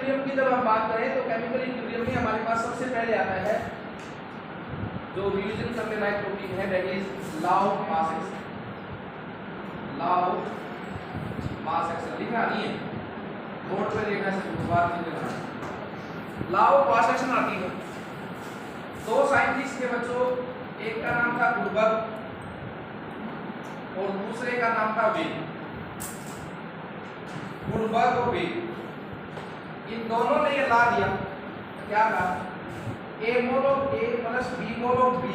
Equilibrium की जब हम बात करें तो केमिकल इक्विलिब्रियम में हमारे पास सबसे पहले आता है जो रिविजन करने लायक टॉपिक है, that is law of mass action. Law of mass action लिखा नहीं है, बोर्ड पे देखना है, बात नहीं करना। लॉ ऑफ मास एक्शन आती है दो साइंटिस्ट के बच्चों, एक का नाम था गुडबर्ग और दूसरे का नाम था वेग। गुडबर्ग और वेग, इन दोनों ने ये ला दिया, क्या कहा, A mole of A plus B mole of B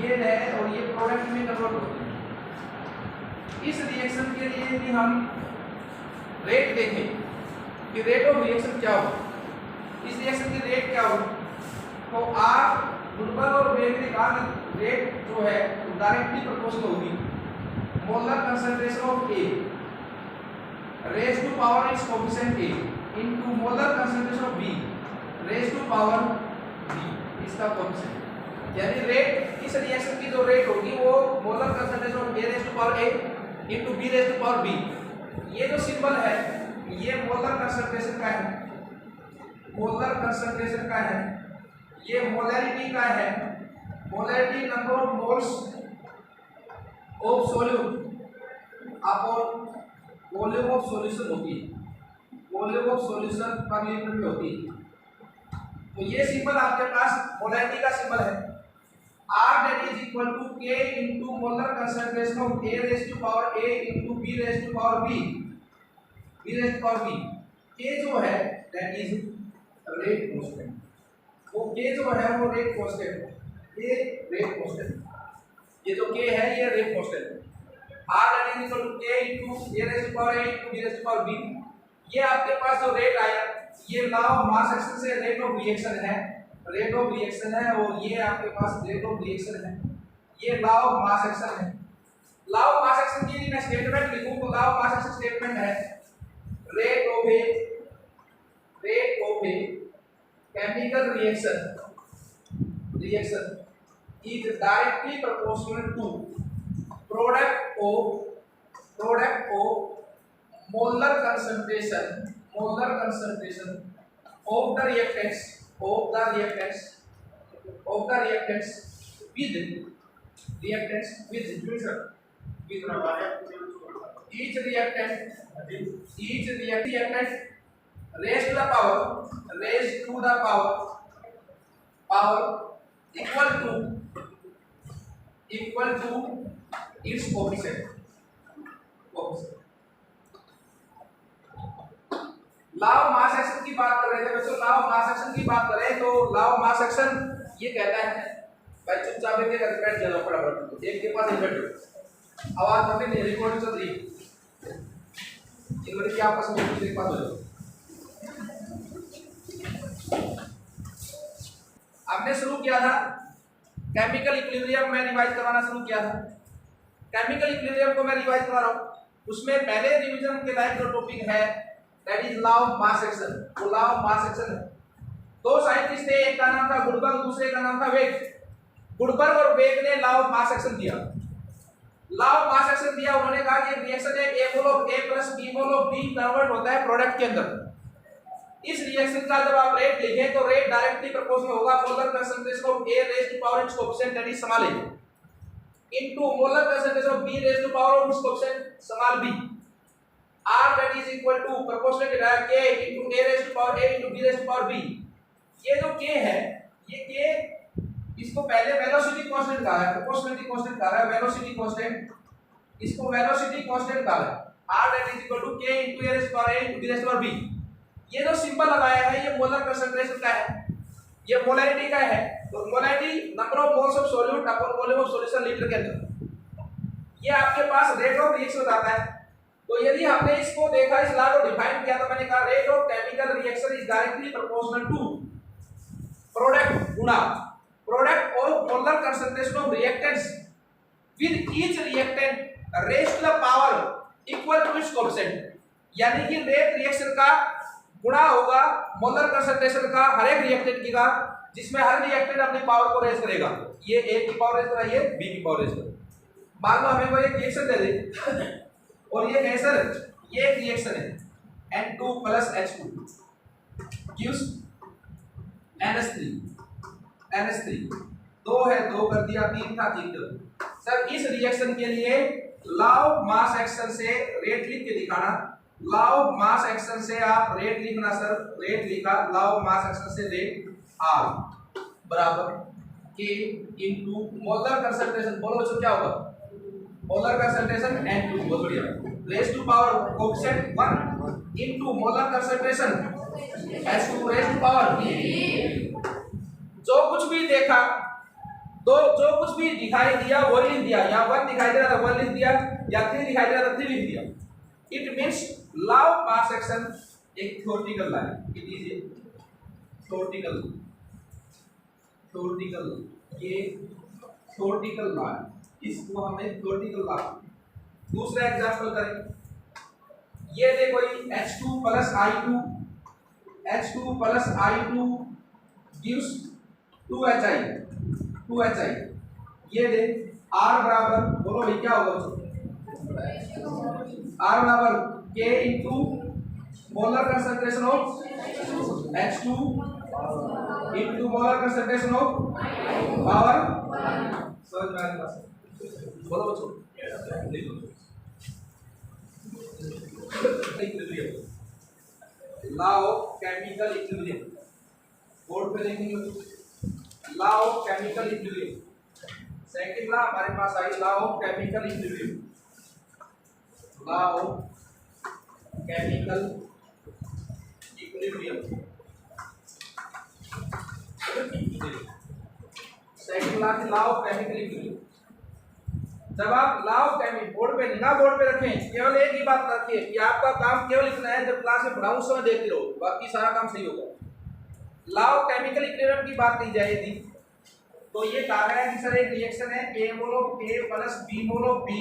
ये है और ये प्रोडक्ट में कन्वर्ट होते हैं। इस रिएक्शन के लिए यदि हम रेट देखें कि रेट ऑफ रिएक्शन क्या हो, इस रिएक्शन की रेट क्या हो, तो आप गुडबर्ग और वेग ने कहा रेट जो है डायरेक्टली प्रोपोर्शनल होगी molar concentration of A raise to power its coefficient A into molar concentration of B raise to power B, इसका कोएफिशिएंट। यानी रेट, इस रिएक्शन की जो रेट होगी वो molar concentration of A raise to power A into B raise to power B। ये जो symbol है ये मोलर कंसंट्रेशन का है, मोलर कंसंट्रेशन का है, ये मोलैरिटी का है, molarity number of moles of solute upon volume of solution होती है, वॉल्यूम ऑफ सॉल्यूशन पर लीटर में होती है। तो ये सिंबल आपके पास मोलैरिटी का सिंबल है, R that is equal to K into molar concentration of A raised to power A into B raised to power B, B raised to power B। K जो है that is rate constant, वो K जो है वो rate constant है, ये rate constant, ये जो K है ये रेट कांस्टेंट है। R that is equal to K into A raised to power A into B raised to power B, ये आपके पास जो रेट आया ये लॉ ऑफ मास एक्शन से रेट ऑफ रिएक्शन है, रेट ऑफ रिएक्शन है, और ये आपके पास रेट ऑफ रिएक्शन है, ये लॉ ऑफ मास एक्शन है। लॉ ऑफ मास एक्शन की यदि मैं स्टेटमेंट लिखूं तो law of mass action statement है rate of a chemical reaction is directly proportional to product of molar concentration of the reactants with each reactant raised to the power equal to its coefficient। Law of mass action की बात कर रहे थे बच्चों, law of mass action की बात करें तो लॉ ऑफ मास एक्शन ये कहता है, भाई चुपचाप एक एक बैठ जाओ फटाफट, एक के पास एक बैठो, आवाज कभी नहीं, रिकॉर्डिंग चल रही है, इनमें क्या आपस में एक बात हो जाओ। आपने शुरू किया था केमिकल इक्विलिब्रियम में रिवाइज करवाना शुरू किया था, केमिकल इक्विलिब्रियम को मैं रिवाइज करा रहा हूँ। उसमें पहले रिवीजन के लायक जो टॉपिक है that is law of mass action, वो लॉ ऑफ मास एक्शन है। दो साइंटिस्ट थे, एक का नाम था गुडबर्ग, दूसरे का नाम था वेग। गुडबर्ग और वेग ने लॉ ऑफ मास एक्शन दिया, लॉ ऑफ मास एक्शन दिया, उन्होंने कहा कि रिएक्शन है A mole of A plus B mole of B convert होता है प्रोडक्ट के अंदर। इस रिएक्शन का जब आप रेट लिखें तो रेट डायरेक्टली प्रोपोर्शनल होगा molar concentration of A raise to power its coefficient that is small a into molar concentration of B raise to power of its coefficient small b। R that is equal to proportional to K into A raised to power A into B raised to power B। ये जो K है, ये K, इसको पहले velocity constant कहा है, proportionality constant कहा है, वेलोसिटी कांस्टेंट, इसको वेलोसिटी कांस्टेंट कहा है। R that is equal to K into A raised to power A into B raised to power B। ये जो सिंबल लगाया है ये मोलर कंसंट्रेशन का है, ये मोलैरिटी का है, तो molarity number of moles of solute upon volume of solution litre के अंदर, ये आपके पास रेट ऑफ रिएक्शन बताता है। तो यदि हमने इसको देखा, इस लॉ को डिफाइन किया, तो मैंने कहा rate of chemical reaction is directly proportional to product गुना product of molar concentration of reactants with each reactant raise to the power equal to its coefficient. यानी कि रेट रिएक्शन का गुणा होगा मोलर कंसंट्रेशन का हर एक रिएक्टेंट की का, जिसमें हर रिएक्टेंट अपनी पावर को रेज करेगा, ये A की पावर रेज करेगा, ये B की पावर रेज करेगा। मान लो हमें कोई एक रिएक्शन दे दे और ये कैंसर, ये एक रिएक्शन है, N2 plus H2 gives NH3 NH3 दो है, दो कर दिया, तीन था, तीन कर। सर इस रिएक्शन के लिए लॉ ऑफ मास एक्शन से रेट लिख के दिखाना। लॉ ऑफ मास एक्शन से आप रेट लिखना सर, रेट लिखा, लॉ ऑफ मास एक्शन से रेट R बराबर K इनटू मोलर कंसंट्रेशन, बोलो बच्चों क्या होगा, मोलर कंसंट्रेशन N2, बहुत बढ़िया, raise to power coefficient 1 into molar concentration H2 raise to power जो कुछ भी देखा, तो जो कुछ भी दिखाई दिया वही लिख दिया। यहाँ 1 दिखाई दे रहा था 1 लिख दिया, या 3 दिखाई दे रहा था 3 लिख दिया। It means law of mass action एक थ्योरेटिकल लॉ है। इट इज ए थ्योरेटिकल, ये थ्योरेटिकल लॉ है, इसको हमें थ्योरेटिकल लॉ। दूसरा एग्जांपल करें, ये देखो H2 plus I2 gives 2HI, ये दे R बराबर, बोलो भाई क्या होगा, R बराबर K into molar concentration of H2 into molar concentration of power, समझ में आ रही बात, बोलो बच्चों, law of chemical equilibrium, board पे देखेंगे, law of chemical equilibrium. Second law हमारे पास आई law of chemical equilibrium, law of chemical equilibrium. Second law law of chemical equilibrium. जब आप लॉ ऑफ केमिकल बोर्ड पे निगाह बोर्ड पे रखें, केवल एक ही बात रखिए कि आपका काम केवल इतना है, जब क्लास में पढ़ाऊं उस समय देखते रहो, बाकी सारा काम सही होगा। लॉ ऑफ केमिकल इक्विलिब्रियम की बात की जाए थी, तो ये कहा गया कि सर एक रिएक्शन है A mole of A plus B mole of B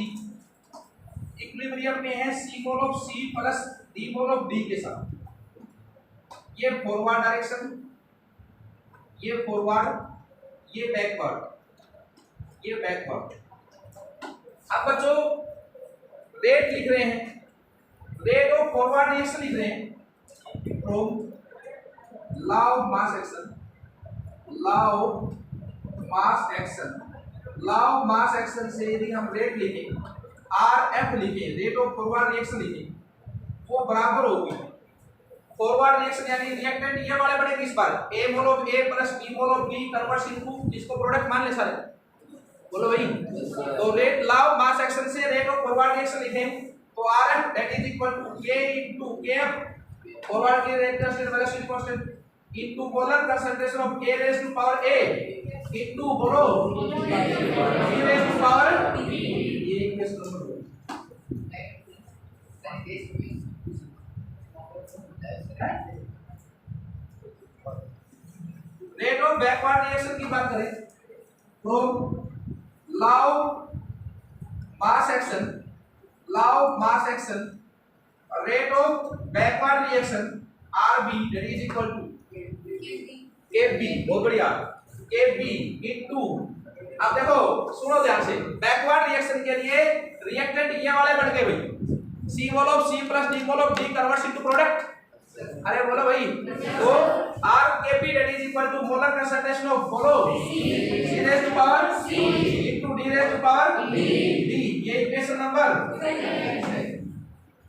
equilibrium में है C mole of C plus D mole of D के साथ। ये फॉरवर्ड डायरेक्शन, ये फॉरवर्ड, ये बैकवर्ड। अब बच्चों रेट लिख रहे हैं, रेट ऑफ फॉरवर्ड रिएक्शन लिख रहे हैं from law of mass action, law of mass action से यदि हम रेट लिखें, RF लिखें, रेट ऑफ फॉरवर्ड रिएक्शन लिखें, वो बराबर होगी फॉरवर्ड रिएक्शन यानी रिएक्टेंट ये वाले बनेंगे इस बार A mole of A plus B mole of B converts into, इसको प्रोडक्ट मान ले सारे, बोलो भाई। तो rate law of mass action से रेट ऑफ फॉरवर्ड रिएक्शन लिखें, तो RF that is equal to K into Kf forward की rate velocity constant into molar concentration of K raise to power A into बोलो B raise to power B। ये equation number 2। Rate of backward reaction की बात करें, from law of mass action, rate of backward reaction RB that is equal to KB, बहुत बढ़िया, KB into, अब देखो सुनो ध्यान से, बैकवर्ड रिएक्शन के लिए रिएक्टेंट ये वाले बन गए भाई, C mole of C plus D mole of D converts into product, अरे बोलो भाई। तो RKP that is equal to molar concentration of, बोलो C raise to power C into D raise to power D, ये equation number.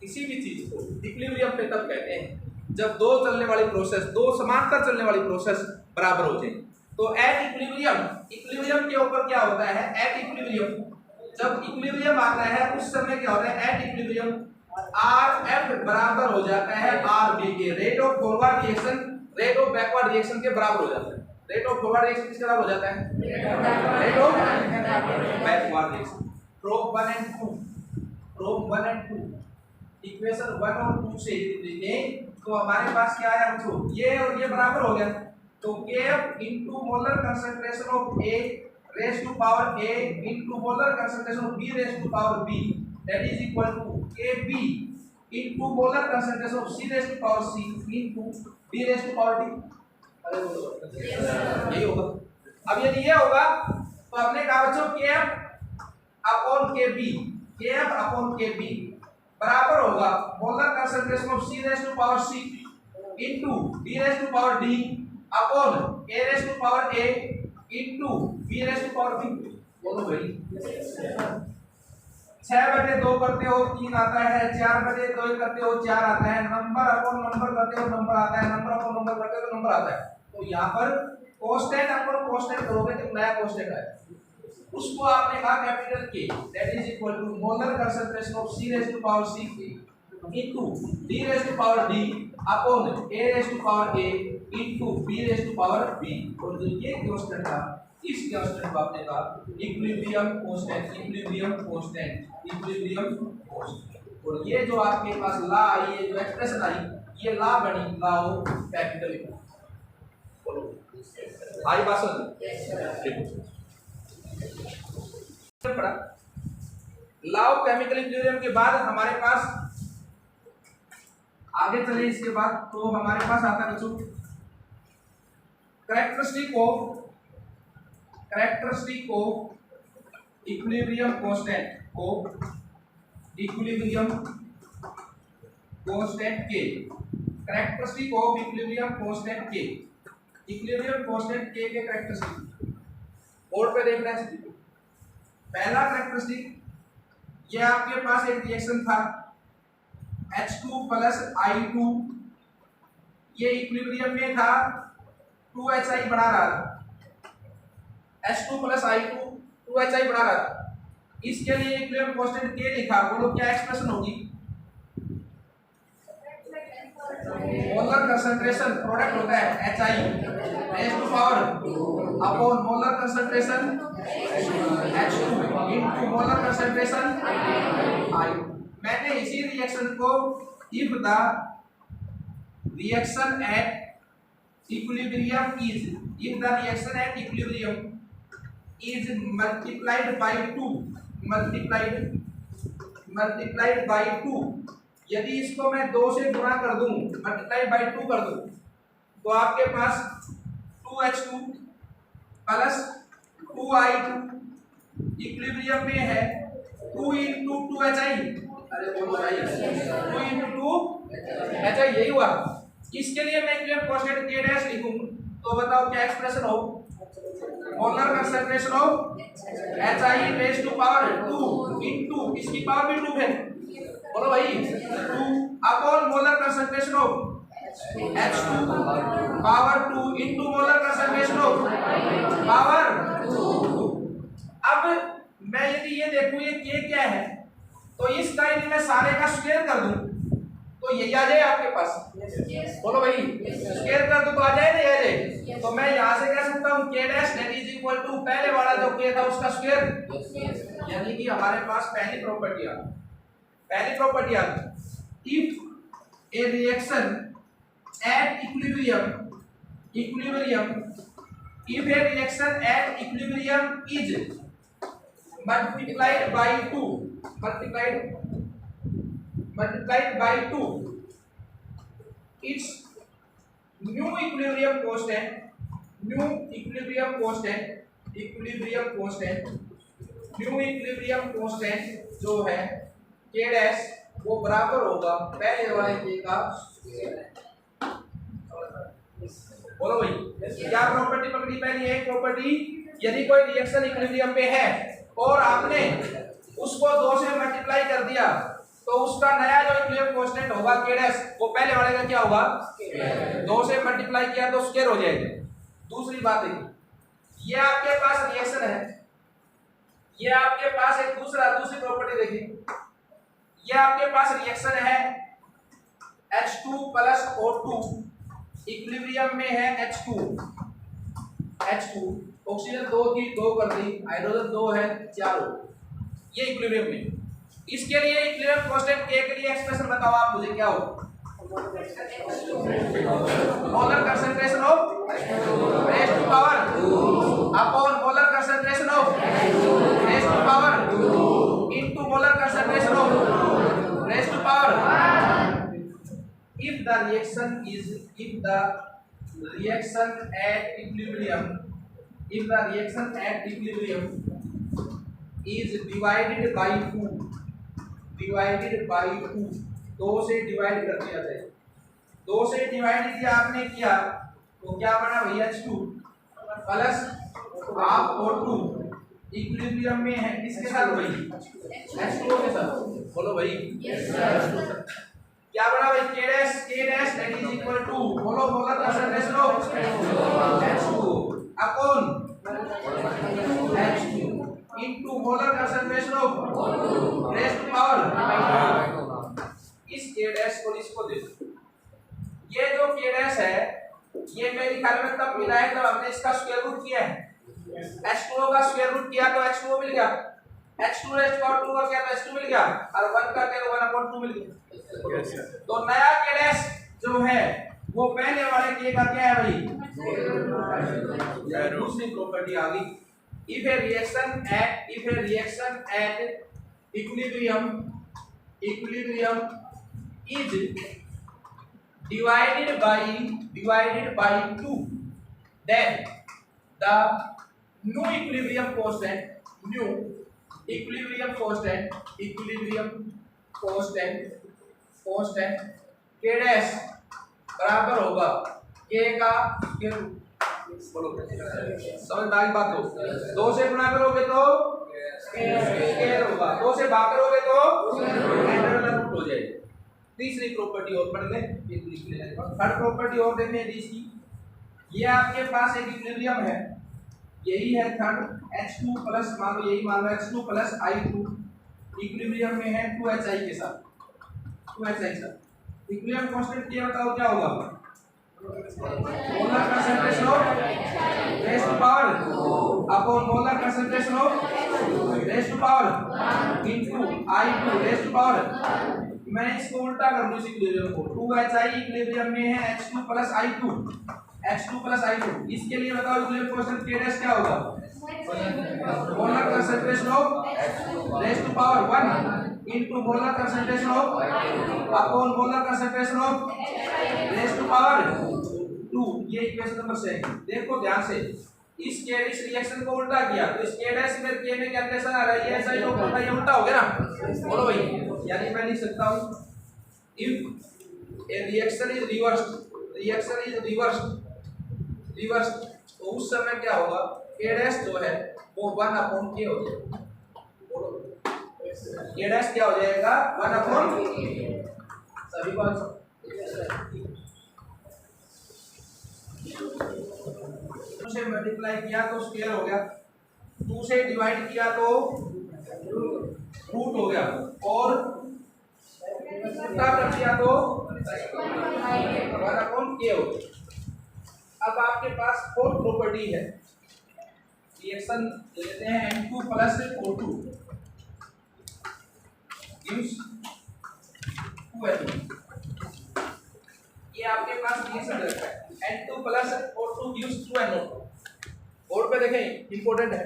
किसी भी चीज को इक्विलिब्रियम पे तब कहते हैं जब दो चलने वाली प्रोसेस, दो समांतर चलने वाली प्रोसेस बराबर हो जाए। तो एट इक्विलिब्रियम के ऊपर क्या होता है, एट इक्विलिब्रियम, जब इक्विलिब्रियम आता है उस समय क्या होता है, एट इक्विलिब्रियम RF बराबर हो जाता है RB के, rate of forward reaction rate of backward reaction के बराबर हो जाता है। रेट ऑफ फॉरवर्ड रिएक्शन किसके बराबर हो जाता है, rate of backward reaction. Proof 1 and 2 equation 1 और 2 से देखें तो हमारे पास क्या आया बच्चों, ये और ये बराबर हो गया, तो Kf into molar concentration of A raise to power A into molar concentration of B raise to power B that is equal to Kb into molar concentration of C raise to power C into D raise to power D। अरे बोलो यही होगा। अब यदि ये होगा तो हमने कहा बच्चों Kf अपॉन Kb बराबर होगा molar concentration of C raise to power C into D raise to power D upon A raise to power A into B raise to power B। बोलो भाई 6/2 करते हो 3 आता है, 4/2 करते हो 4 आता है, नंबर अपॉन नंबर करते हो नंबर आता है, नंबर अपॉन नंबर करते हो तो नंबर आता है। तो यहाँ पर कांस्टेंट अपॉन कांस्टेंट करोगे तो नया कांस्टेंट आएगा, उसको आपने कहा capital K, that is equal to molar concentration of C raise to power C into D raise to power D upon A raise to power A into B raise to power B। और जो ये constant था इस constant को आपने कहा equilibrium constant, equilibrium constant, equilibrium constant. और ये जो आपके पास ला आई, ये जो एक्सप्रेशन आई, ये ला बनी ला ऑफ कैपिटल E। बोलो आई बात समझ पड़ा। लॉ ऑफ केमिकल इक्विलिब्रियम के बाद हमारे पास आगे चले, इसके बाद तो हमारे पास आता है बच्चों कैरेक्टरिस्टिक ऑफ इक्विलिब्रियम कांस्टेंट को इक्विलिब्रियम कांस्टेंट के, कैरेक्टरिस्टिक ऑफ इक्विलिब्रियम कांस्टेंट के, इक्विलिब्रियम कांस्टेंट के कैरेक्टरिस्टिक बोर्ड पे देखना है। पहला कैरेक्टरिस्टिक, ये आपके पास एक रिएक्शन था H2 प्लस I2, ये इक्विलिब्रियम में था 2HI बना रहा था, H2 प्लस I2 2HI बना रहा था, इसके लिए इक्विलिब्रियम कांस्टेंट K लिखा। बोलो क्या एक्सप्रेशन होगी? मोलर कंसंट्रेशन प्रोडक्ट होता है HI raise to power upon molar concentration H2 into molar concentration I। मैंने इसी रिएक्शन को if the reaction at equilibrium is multiplied by 2, यदि इसको मैं 2 से गुणा कर दूं, मल्टीप्लाई बाय 2 कर दूं, तो आपके पास 2H2 प्लस 2I2 इक्विलिब्रियम में है 2 इंटू 2HI। अरे बोलो भाई 2 इंटू 2HI यही हुआ। इसके लिए मैं इक्विलिब्रियम कांस्टेंट K डैश लिखूं, तो बताओ क्या एक्सप्रेशन हो? Molar concentration of HI raise to power 2 into इसकी पावर भी 2 है, बोलो भाई 2 upon molar concentration of H2 power 2 into molar concentration of power 2। अब मैं यदि ये देखूं ये K क्या है, तो इसका यदि मैं सारे का स्क्वायर कर दूं तो यही आ जाए आपके पास। बोलो भाई स्क्वायर कर दो तो आ जाए ना, आ जाए। तो मैं यहाँ से कह सकता हूँ K dash that is equal to पहले वाला जो K था उसका स्क्वायर, यानी कि हमारे पास पहली प्रॉपर्टी आ गई। If A reaction at equilibrium if a reaction at equilibrium is multiplied by 2, its new equilibrium constant जो है K डैश वो बराबर होगा पहले वाले K का स्क्वायर। बोलो भाई क्या प्रॉपर्टी पकड़ी? पहली एक प्रॉपर्टी, यदि कोई रिएक्शन इक्विलिब्रियम पे है और आपने उसको 2 से मल्टीप्लाई कर दिया तो उसका नया जो इक्विलिब्रियम कांस्टेंट होगा K डैश वो पहले वाले का क्या होगा? 2 से मल्टीप्लाई किया तो स्क्वायर हो जाएगा। दूसरी बात है ये आपके पास रिएक्शन है, ये आपके पास एक दूसरी प्रॉपर्टी देखिए, ये आपके पास रिएक्शन है H2 प्लस O2 इक्विलिब्रियम में है H2 ऑक्सीजन 2 थी 2 कर दी, हाइड्रोजन 2 है 4 हो, ये इक्विलिब्रियम में। इसके लिए इक्विलिब्रियम कांस्टेंट K के लिए एक्सप्रेशन बताओ आप मुझे क्या हो? Molar concentration of raise to power 2 upon molar concentration of raise to power 2 into molar concentration of raise to power 1। if the reaction at equilibrium is divided by 2, divided by 2, 2 से divide कर दिया जाए, 2 से divide किया आपने किया तो क्या बना भाई H2 plus half O2 equilibrium में है किसके साथ भाई H2O के साथ। बोलो भाई क्या बना भाई K dash that is equal to बोलो molar concentration of H2O upon H2 into molar concentration of rest power. इस K डैश को इसको दे दो, ये जो K डैश है ये मेरे ख्याल में तब मिला है तब हमने इसका स्क्वायर रूट किया है, H2O का स्क्वायर रूट किया तो H2O मिल गया, H2 रेस्ट पावर 2 का क्या तो H2 मिल गया और 1 का क्या तो 1/2 मिल गया। तो नया K डैश जो है वो पहले वाले K का क्या है भाई दूसरी प्रॉपर्टी आ गई। if a reaction at equilibrium is divided by 2, then the new equilibrium constant K dash बराबर होगा K का स्क्वायर रूट। बोलो समझदारी बात हो, 2 से गुणा करोगे तो स्क्वायर होगा, 2 से भाग करोगे तो इंटीग्रल रूट हो जाएगा। तीसरी प्रॉपर्टी और पढ़ ले, थर्ड प्रॉपर्टी और देखने इसकी, ये आपके पास एक इक्विलिब्रियम है, यही है थर्ड H2 प्लस मान लो यही मान लो H2 प्लस I2 इक्विलिब्रियम में है 2HI के साथ, 2HI के साथ इक्विलिब्रियम कांस्टेंट क्या बताओ क्या होगा molar concentration of raised to power upon molar concentration of raised to power into I2 raised to power. मैं इसको उल्टा कर दूं इस इक्विलिब्रियम को, 2HI इक्विलिब्रियम में है H2 प्लस I2, इसके लिए बताओ इक्विलिब्रियम कांस्टेंट K डैश क्या होगा molar concentration of raised to power 1 into molar concentration of upon molar concentration of raised to power 2। ये इक्वेशन नंबर 6। देखो ध्यान से, इस रिएक्शन को उल्टा किया तो इस K डैश में K में क्या रिलेशन आ रहा है, ये SI को ये उल्टा हो गया ना। बोलो भाई, यानी मैं लिख सकता हूं if A reaction is reversed तो उस समय क्या होगा K डैश जो है वो 1/K हो जाएगा। बोलो K डैश क्या हो जाएगा 1/K। सभी बात से मल्टीप्लाई किया तो स्क्वायर हो गया, 2 से डिवाइड किया तो रूट हो गया और उल्टा कर दिया तो 1/K हो गया। अब आपके पास फोर्थ प्रॉपर्टी है, रिएक्शन लेते हैं N2 plus O2 gives 2N2। ये आपके पास रिएक्शन रखा है N2 plus O2 gives 2NO। Board पे देखें इंपॉर्टेंट है,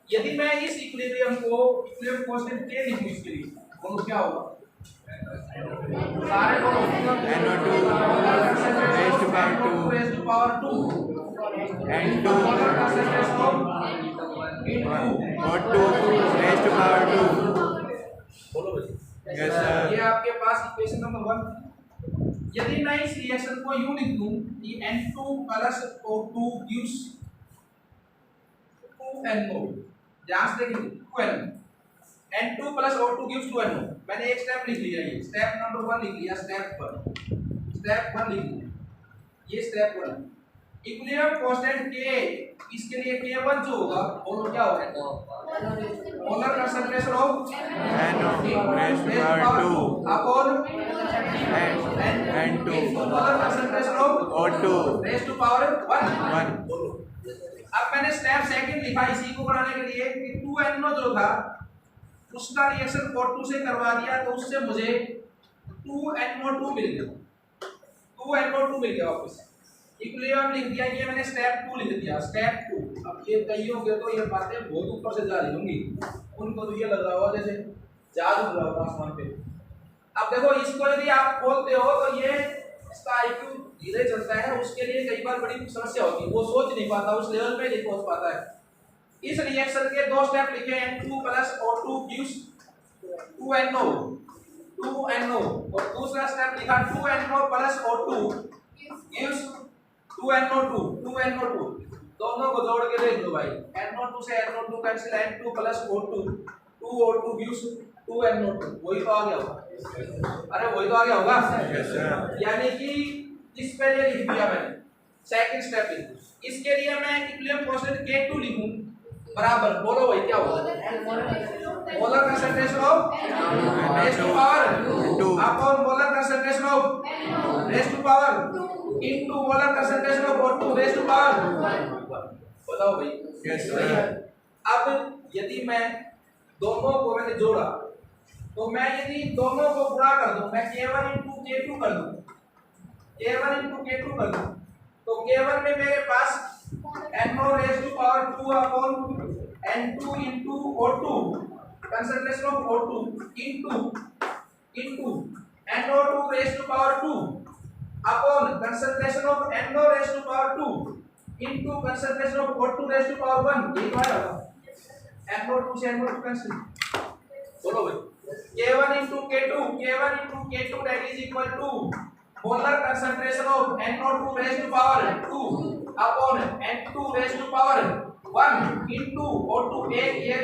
यदि मैं इस इक्विलिब्रियम कांस्टेंट K लिखूं इसके लिए बोलो क्या होगा सारे बोलो NO2 raise to power 2 N2 O2 raise to power 2। बोलो भाई यस सर। ये आपके पास इक्वेशन नंबर 1। यदि मैं इस रिएक्शन को यूं लिख दूं कि N2 plus O2 gives 2NO, ध्यान से देखिए 2NO, N2 plus O2 gives 2NO। मैंने एक स्टेप लिख लिया, ये स्टेप नंबर 1 लिख लिया, स्टेप 1 लिख लिया, ये स्टेप 1। इक्विलिब्रियम कांस्टेंट K, इसके लिए K1 जो होगा वो क्या होगा molar concentration of NO2 upon N2 molar concentration of O2 raise to power 1। अब मैंने स्टेप सेकंड लिखा इसी को बनाने के लिए कि 2NO जो था उसका रिएक्शन O2 से करवा दिया तो उससे मुझे 2NO2 मिल गया, 2NO2 मिल गया वापस। इक्विलिब्रियम लिख दिया, ये मैंने स्टेप 2 लिख दिया, स्टेप 2। अब ये कईयों के तो ये बातें बहुत ऊपर से जा रही होंगी, उनको तो ये लग रहा होगा जैसे जहाज उड़ रहा होगा आसमान पे। अब देखो इसको यदि आप बोलते हो तो ये इसका IQ धीरे चलता है, उसके लिए कई बार बड़ी समस्या होती है, वो सोच नहीं पाता, उस लेवल पे नहीं पहुंच पाता है। इस रिएक्शन के 2 स्टेप लिखे N2 plus O2 gives 2NO 2NO और दूसरा स्टेप लिखा 2NO plus O2 gives 2NO2 दोनों को जोड़ के देख लो भाई NO2 से NO2 cancel N2 plus O2 2O2 gives 2NO2 वही तो आ गया होगा अरे वही तो आ गया होगा यस सर। यानी कि इस पे ये लिख दिया मैंने सेकंड स्टेप इसके लिए मैं इक्विलिब्रियम कांस्टेंट K2 लिखूं बराबर बोलो भाई क्या होगा molar concentration of raise to power upon molar concentration of raise to power into molar concentration of O2 raise to power बताओ भाई यस सर। अब यदि मैं दोनों को मैंने जोड़ा तो मैं यदि दोनों को गुणा कर दूं मैं K1 into K2 कर दूं K1 into K2 कर दूं तो K1 में मेरे पास NO raised to power 2 upon N2 into O2 concentration of O2 into NO2 raised to power 2 upon concentration of NO raised to power 2 into concentration of O2 raised to power 1 ये क्या है NO2 से NO2 cancel बोलो भाई K1 into K2 that is equal to molar concentration of NO2 raised to power 2 upon N2 raised to power 1 into O2 एक ये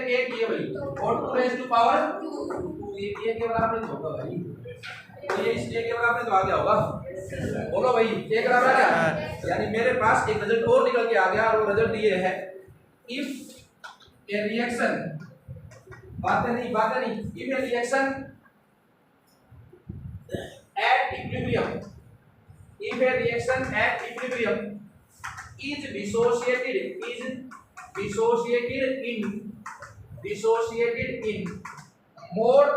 भाई O2 raised to power 2 ये के बराबर होगा भाई तो ये इस के बराबर तो आ गया होगा बोलो भाई ये के बराबर क्या यानी मेरे पास एक रिजल्ट और निकल के आ गया और वो रिजल्ट ये है इफ ए रिएक्शन बातें नहीं if A reaction at equilibrium if a reaction at equilibrium is dissociated in more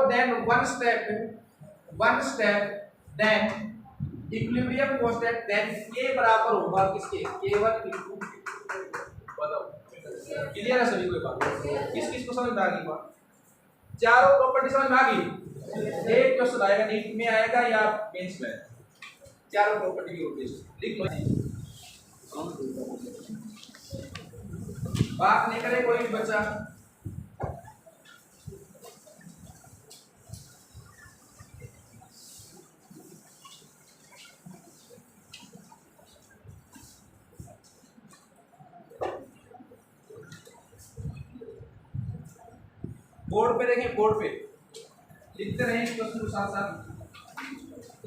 than one step then equilibrium constant then k बराबर होगा किसके k1 into बताओ क्लियर है सभी को बात किस को समझ में आ गई बात चारों प्रॉपर्टी समझ में आ गई एक क्वेश्चन आएगा नीट में आएगा या मेंस में चारों प्रॉपर्टी की उद्देश्य लिख लो बात नहीं करे कोई भी बच्चा बोर्ड पे देखें बोर्ड पे लिखते रहें क्वेश्चन के साथ साथ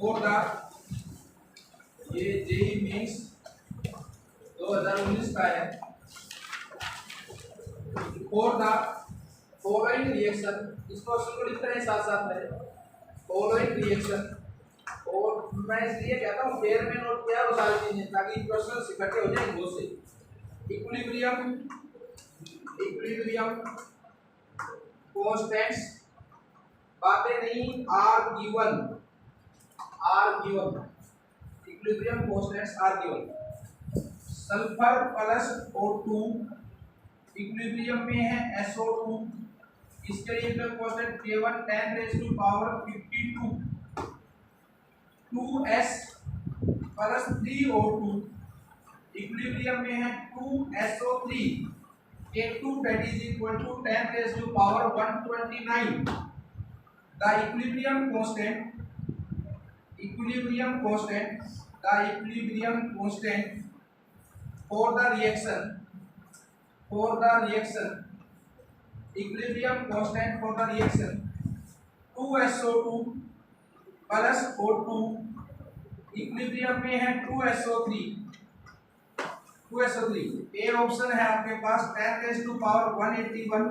फॉर द ये जेईई मेंस 2019 का है फॉर द फॉलोइंग रिएक्शन इस क्वेश्चन को लिखते रहें साथ साथ में फॉलोइंग रिएक्शन और मैं इसलिए कहता हूँ पेयर में नोट किया वो सारी चीजें ताकि क्वेश्चन इकट्ठे हो जाए बहुत से इक्विलिब्रियम कांस्टेंट्स बातें नहीं are given equilibrium constants are given sulphur plus O2 equilibrium में है SO2 इसके लिए equilibrium constant K1 10 raised to power 52 2s plus 3O2 equilibrium में है 2SO3 K2 that is equal to 10 raised to power 129 the equilibrium constant for the reaction equilibrium constant for the reaction 2SO2 plus O2 equilibrium में है 2SO3 A option है आपके पास 10 raised to power 181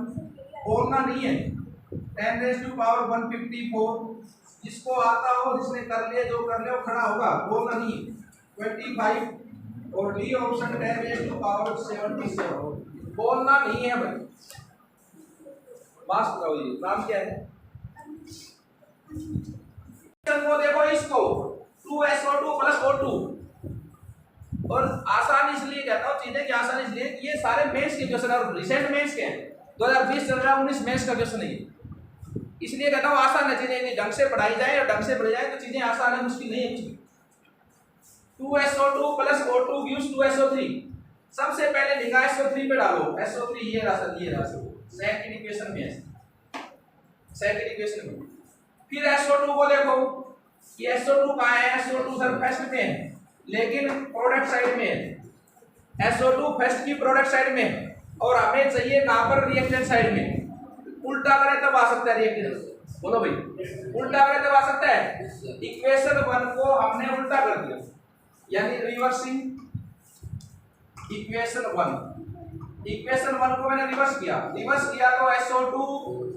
बोलना नहीं है 10 raised to power 154 जिसको आता हो जिसने कर लिया जो कर लिया वो खड़ा होगा बोलना नहीं है 25 और D option 10 raised to power 77 बोलना नहीं है भाई बात बताओ जी नाम क्या है वो देखो इसको 2SO2 plus O2 और आसान इसलिए कहता हूँ चीजें कि आसान इसलिए ये सारे मेंस के क्वेश्चन और रिसेंट मेंस के हैं 2020 चल रहा 19 मेंस का क्वेश्चन नहीं है इसलिए कहता हूँ आसान है चीजें ढंग से पढ़ाई जाए और ढंग से पढ़ी जाए तो चीजें आसान है मुश्किल नहीं है 2SO2 plus O2 gives 2SO3 सबसे पहले लिखा SO3 पे डालो SO3 ये रहा सेकंड इक्वेशन में सेकंड इक्वेशन में। फिर SO2 को देखो, ये SO2 कहाँ है? SO2 सर फर्स्ट में है लेकिन प्रोडक्ट साइड में है। SO2 फर्स्ट की प्रोडक्ट साइड में है और हमें चाहिए कहाँ पर? रिएक्टेंट साइड में। उल्टा करें तब आ सकता है रिएक्टेंट। बोलो भाई, उल्टा करें तब आ सकता है। इक्वेशन 1 को हमने उल्टा कर दिया, यानी रिवर्सिंग इक्वेशन 1। इक्वेशन 1 को मैंने रिवर्स किया तो SO2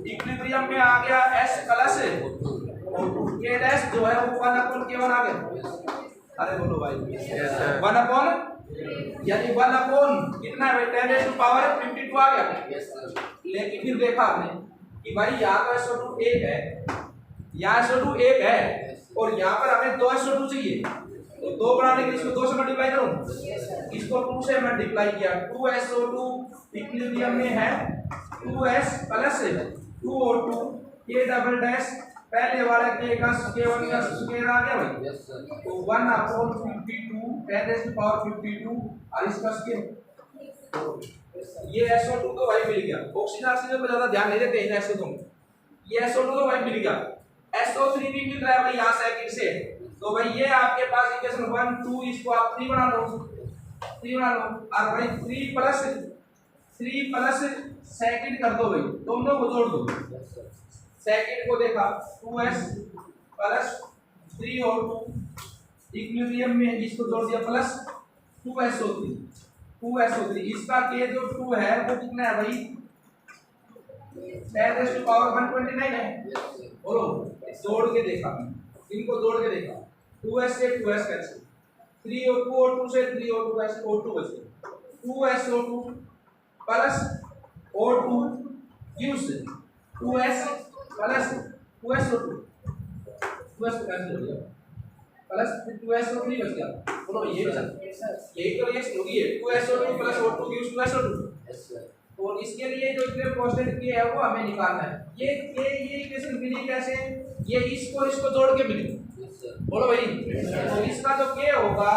इक्विलिब्रियम में आ गया S प्लस K डैश जो है वो 1/K1 आ गया। अरे बोलो भाई, 1 यानी 1 कितना है? 10⁻52 आ गया। लेकिन फिर देखा आपने कि भाई यहाँ तो SO2 1 है, यहाँ SO2 1 है और यहाँ पर हमें 2 SO2 चाहिए, तो 2 बनाने के लिए इसको 2 से मल्टीप्लाई करूं, इसको 2 से मल्टीप्लाई किया। 2 SO2 इक्विलिब्रियम में है 2S plus 2O2 K double dash पहले वाला K का K1 का स्क्वायर आ गया भाई, तो 1/52 10⁻52 और इसका स्क्वायर। ये SO2 तो भाई मिल गया। ऑक्सीजन पे ज्यादा ध्यान नहीं देते हैं SO2 में। ये SO2 तो भाई मिल गया। SO3 भी मिल रहा है भाई यहाँ सेकंड से, तो भाई ये आपके पास इक्वेशन 1 2 इसको आप 3 बना लो, 3 बना लो और भाई 3 प्लस सेकंड कर दो भाई, दोनों को जोड़ दो। सेकंड को देखा 2S प्लस 3O2 इक्विलिब्रियम में इसको जोड़ दिया प्लस 2SO3 इसका K जो 2 है वो कितना है भाई? 10⁻129 है। बोलो, जोड़ के देखा, इनको जोड़ के देखा, 2S से 2S कैंसिल, 3O2 से 3O2 कैंसिल, O2 बच गया। 2SO2 plus O2 gives 2S plus 2SO2 cancel हो गया प्लस 2SO3 बच गया। बोलो ये बचा, यही तो रिएक्शन होगी है। 2SO2 plus O2 gives 2SO2। और इसके लिए जो इक्वेशन कांस्टेंट K है वो हमें निकालना है। ये इक्वेशन मिली कैसे? ये इसको जोड़ के मिली। बोलो भाई, तो इसका जो K होगा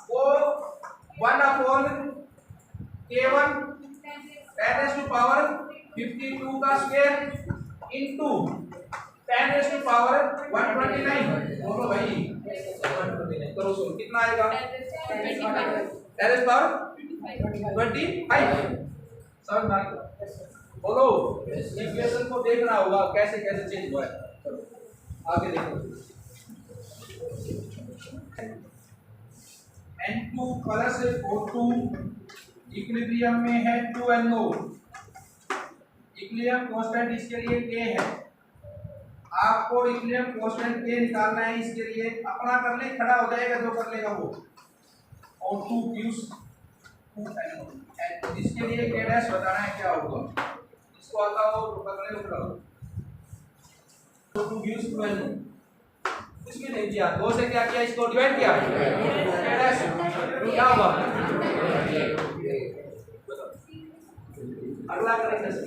वो 1/K1 10⁻52 का स्क्वायर इनटू 10⁻129। बोलो भाई 129 करो, सो कितना आएगा? 10⁻25। समझ में आ गया? बोलो, इक्वेशन को देखना होगा कैसे कैसे चेंज हुआ है। आगे देखो, N2 प्लस O2 इक्विलिब्रियम में है 2NO। इक्विलिब्रियम कांस्टेंट इसके लिए K है। आपको इक्विलिब्रियम कांस्टेंट K निकालना है। इसके लिए अपना कर ले, खड़ा हो जाएगा जो कर लेगा वो। O2 gives 2NO। इसके लिए K डैश बताना है क्या होगा, इसको आता हो तो कर ले, उठा लो। O2 गिव्स 2NO, कुछ भी नहीं दिया, 2 से क्या किया? इसको डिवाइड किया, K डैश क्या होगा? अगला करें कैसे?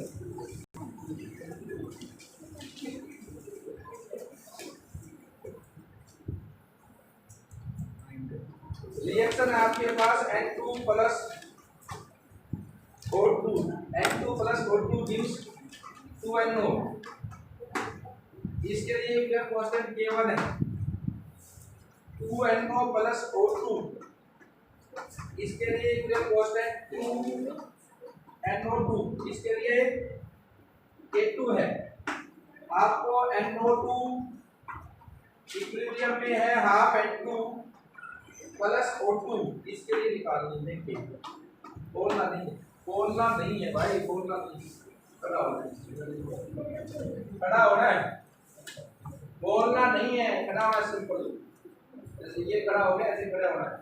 रिएक्शन है आपके पास N2 plus O2 gives 2NO। इसके लिए इक्विलिब्रियम कांस्टेंट K1 है। 2NO प्लस O2, इसके लिए इक्विलिब्रियम कांस्टेंट 2NO2, इसके लिए K2 है। आपको NO2 इक्विलिब्रियम में है हाफ N2 प्लस O2, इसके लिए निकालनी है। बोलना नहीं है भाई, बोलना नहीं, खड़ा होना है, बोलना नहीं है, खड़ा होना है। सिंपल, जैसे ये खड़ा हो गया ऐसे खड़ा होना है।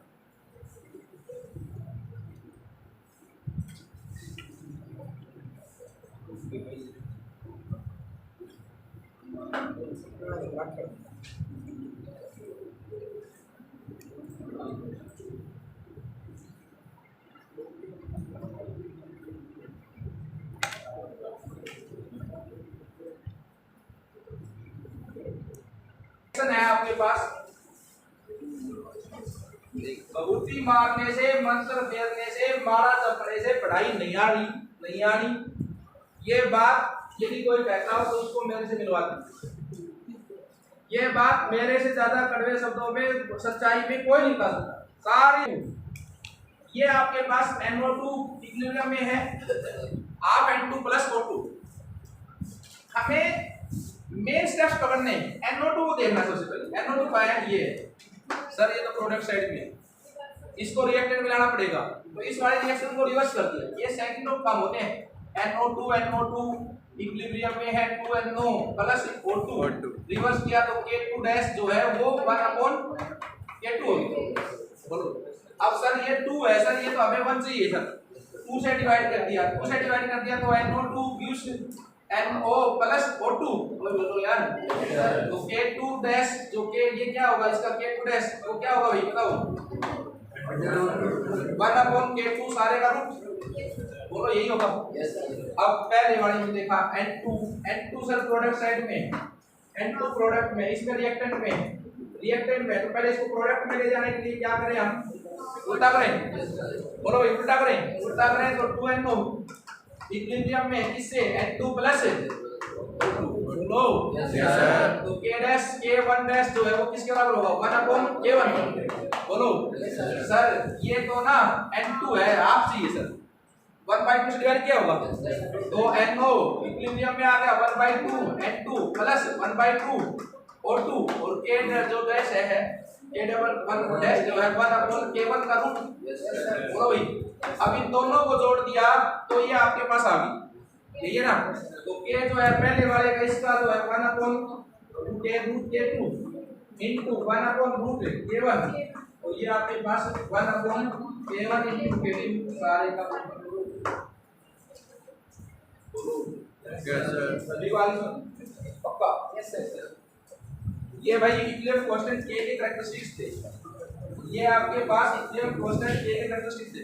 है आपके पास, बबूती मारने से, मंत्र फेरने से, माला जपने से पढ़ाई नहीं आनी। ये बात यदि कोई कहता हो तो उसको मेरे से मिलवा दीजिए। ये बात मेरे से ज्यादा कड़वे शब्दों में सच्चाई में कोई नहीं कर सकता। सारी ये आपके पास NO2 इक्विलिब्रियम में है, आप N2 प्लस O2। हमें मेन स्टेप्स पकड़ने हैं। NO2 को देखना सबसे पहले। NO2 का है ये सर, ये तो प्रोडक्ट साइड में है, इसको रिएक्टेंट में लाना पड़ेगा, तो इस वाले रिएक्शन को रिवर्स कर दिया। ये सेकंड ऑफ काम होते हैं। NO2 इक्विलिब्रियम में है 2NO प्लस O2, रिवर्स किया तो K2 डैश जो है वो 1/K2 हो गया। बोलो अब सर ये 2 है सर, ये तो हमें 1 चाहिए सर, 2 से डिवाइड कर दिया, 2 से डिवाइड कर दिया तो NO2 gives NO plus O2। बोलो यार, तो K2 डैश जो के ये क्या होगा, इसका K2 डैश वो क्या होगा भाई बताओ, 1/K2 सारे का रूट। बोलो यही होगा। अब पहले वाले में देखा N2 सर प्रोडक्ट साइड में, N2 प्रोडक्ट में, इसमें रिएक्टेंट में, तो पहले इसको प्रोडक्ट में ले जाने के लिए क्या करें हम, उल्टा करें। बोलो भाई उल्टा करें तो 2NO इक्विलिब्रियम में किससे N2 प्लस बोलो तो K डैश K1 डैश जो है वो किसके बराबर होगा 1/K1। बोलो सर ये तो ना N2 है, आप चाहिए सर 1/2 से डिवाइड किया होगा तो NO इक्विलिब्रियम में आ गया 1/2 N2 प्लस 1/2 O2 और K जो डैश है K डबल डैश जो है 1/K1 का रूट। बोलो भाई अब इन दोनों को जोड़ दिया तो ये आपके पास आ गई, यही है ना। तो K जो है पहले वाले का इसका जो है 1/K2 इनटू 1/√K1, तो ये आपके पास 1/K1 इनटू K2 सारे का सभी वाले पक्का। Yes sir. ये भाई इक्विलिब्रियम कांस्टेंट K के कैरेक्टरिस्टिक्स थे, ये आपके पास इक्विलिब्रियम कांस्टेंट K के कैरेक्टरिस्टिक्स थे।